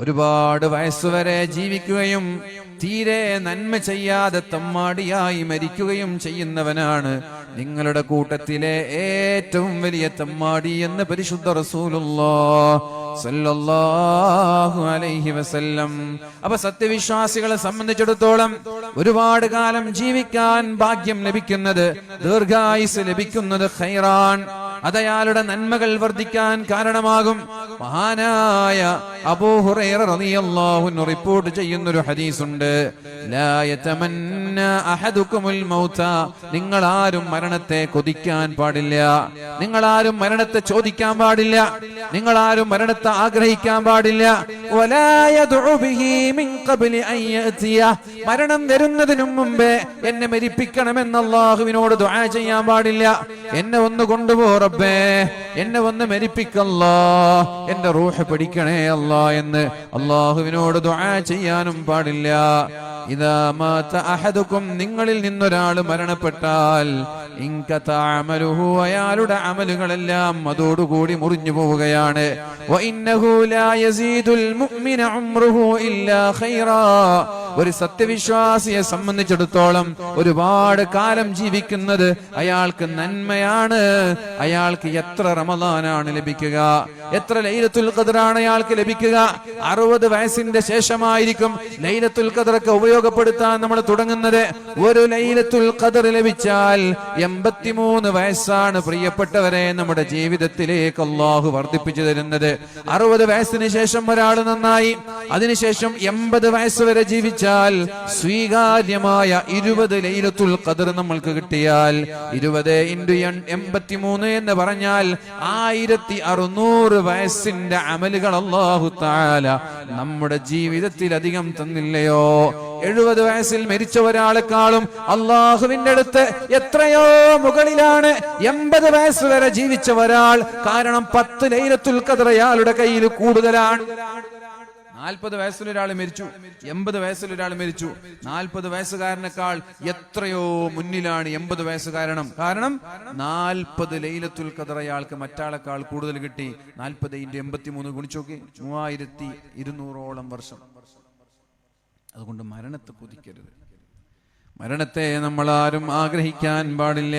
ഒരുപാട് വയസ്സുവരെ ജീവിക്കുകയും തീരെ നന്മ ചെയ്യാതെ തമ്മാടിയായി മരിക്കുകയും ചെയ്യുന്നവനാണ് നിങ്ങളുടെ കൂട്ടത്തിലെ ഏറ്റവും വലിയ തമ്മാടി എന്ന് പരിശുദ്ധ റസൂലുള്ളാഹി സല്ലല്ലാഹു അലൈഹി വസല്ലം. അപ്പൊ സത്യവിശ്വാസികളെ സംബന്ധിച്ചിടത്തോളം ഒരുപാട് കാലം ജീവിക്കാൻ ഭാഗ്യം ലഭിക്കുന്നത്, ദീർഘായുസ് ലഭിക്കുന്നത് ഖൈറാൻ, അതയാളുടെ നന്മകൾ വർദ്ധിക്കാൻ കാരണമാകും. മഹാനായ അബൂ ഹുറൈറ റളിയല്ലാഹു അൻഹു റിപ്പോർട്ട് ചെയ്യുന്ന ഒരു ഹദീസുണ്ട്, ലാ യതമന്ന അഹദുകുമുൽ മൗത, നിങ്ങൾ ആരും മരണത്തെ കൊതിക്കാൻ പാടില്ല, നിങ്ങൾ ആരും മരണത്തെ ചോദിക്കാൻ പാടില്ല, നിങ്ങൾ ആരും മരണത്തെ ആഗ്രഹിക്കാൻ പാടില്ല. വലാ യദ്ഉ ബിഹി മിൻ ഖബ്ലി അൻ യഅതിയ, മരണം വരുന്നതിനു മുമ്പേ എന്നെ മരിപ്പിക്കണമെന്ന് അല്ലാഹുവിനോട് ദുആ ചെയ്യാൻ പാടില്ല. എന്നെ ഒന്ന് കൊണ്ടുപോ റബ്ബേ, എന്നെ ഒന്ന് മരിപ്പിക്കല്ലാ, എന്റെ റൂഹ് പിടിക്കണേ അല്ലാ എന്ന് അല്ലാഹുവിനോട് ദുആ ചെയ്യാനും പാടില്ല. ഇദാ മാത അഹദുകും, നിങ്ങളിൽ നിന്നൊരാൾ മരണപ്പെട്ടാൽ, ഇൻകത അമലുഹു, അയാളുടെ അമലുകളെല്ലാം അതോടുകൂടി മുറിഞ്ഞു പോവുകയാണ്. വഇന്നഹു ലാ യസീദുൽ മുഅ്മിന ഉംറുഹു ഇല്ലാ ഖൈറാ, ഒരു സത്യവിശ്വാസിയെ സംബന്ധിച്ചിടത്തോളം ഒരുപാട് കാലം ജീവിക്കുന്നത് അയാൾക്ക് നന്മയാണ്. അയാൾക്ക് എത്ര റമദാനാണ് ലഭിക്കുക, എത്ര ലൈലത്തുൽ ഖദ്റാണ് അയാൾക്ക് ലഭിക്കുക. 60 വയസ്സിന്റെ ശേഷമായിരിക്കും ലൈലത്തുൽ ഖദ്റൊക്കെ ഉപയോഗപ്പെടുത്താൻ നമ്മൾ തുടങ്ങുന്നത്. ഒരു ലൈലത്തുൽ ഖദ്ർ ലഭിച്ചാൽ 83 വയസ്സാണ് പ്രിയപ്പെട്ടവരെ നമ്മുടെ ജീവിതത്തിലേക്ക് അല്ലാഹു വർദ്ധിപ്പിച്ചു തരുന്നത്. 60 വയസ്സിന് ശേഷം ഒരാൾ നന്നായി, അതിനുശേഷം 80 വയസ്സ് വരെ ജീവിച്ചാൽ സ്വീകാര്യമായ 20 ലൈലത്തുൽ ഖദ്ർ നമ്മൾക്ക് കിട്ടിയാൽ 20 × 83 എന്ന് പറഞ്ഞാൽ 1600 വയസ്സിന്റെ അമലുകൾ അല്ലാഹു തആല നമ്മുടെ ജീവിതത്തിൽ അധികം തന്നില്ലയോ? 70 വയസ്സിൽ മരിച്ച ഒരാളെക്കാളും അള്ളാഹുവിന്റെ അടുത്ത് എത്രയോ മുകളിലാണ് 80 വയസ്സ് വരെ ജീവിച്ച ഒരാൾ. കാരണം 10 ലൈലത്തുൽ ഖദ്ർ അയാളുടെ കയ്യിൽ കൂടുതലാണ്. 40 വയസ്സിലൊരാൾ മരിച്ചു, 80 വയസ്സിലൊരാൾ മരിച്ചു. 40 വയസ്സുകാരനേക്കാൾ എത്രയോ മുന്നിലാണ് 80 വയസ്സുകാരണം. കാരണം 40 ലൈലത്തുൽ ഖദ്ർ അയാൾക്ക് മറ്റാളെക്കാൾ കൂടുതൽ കിട്ടി. 40 × 83 ഗുണിച്ചു നോക്കി, 3200ഓളം വർഷം. അതുകൊണ്ട് മരണത്തെ കൊതിക്കരുത്, മരണത്തെ നമ്മൾ ആരും ആഗ്രഹിക്കാൻ പാടില്ല.